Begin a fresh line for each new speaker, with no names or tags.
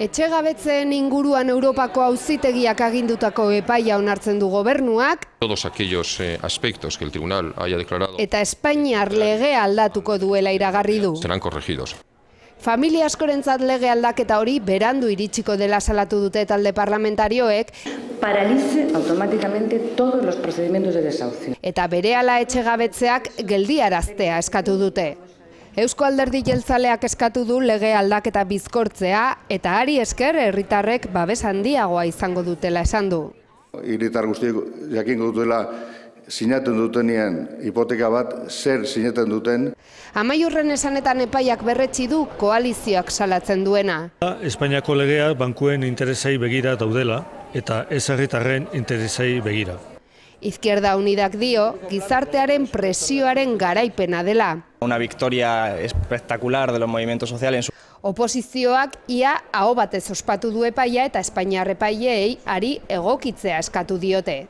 Etxegabetzeen inguruan Europako auzitegiak agindutako epaia onartzen du gobernuak,
todos aquellos aspectos que el tribunal haya declarado
eta Espainiar legea aldatuko duela iragarri du.
serán corregidos.
Familia askorentzat lege aldaketa hori berandu iritsiko dela salatu dute talde parlamentarioek,
paralice automáticamente todos los procedimientos de desahucio.
eta berehala etxegabetzeak geldiaraztea eskatu dute. Eusko Alderdi Jeltzaleak eskatu du lege aldaketa bizkortzea, eta hari esker herritarrek babes handiagoa izango dutela esan du.
Hiritar guztiek jakingo dutela sinatzen dutenean hipoteka bat, zer sinatzen duten.
Amaiurren esanetan epaiak berretsi du koalizioak salatzen duena.
Espainiako legea bankuen interesei begira daudela eta ez herritarren interesei begira.
Izquierda Unidak dio, gizartearen presioaren garaipena dela.
Una victoria espectacular de los movimientos sociales.
Oposizioak ia aho batez ospatu du epaia eta Espainiar epaileei hari egokitzea eskatu diote.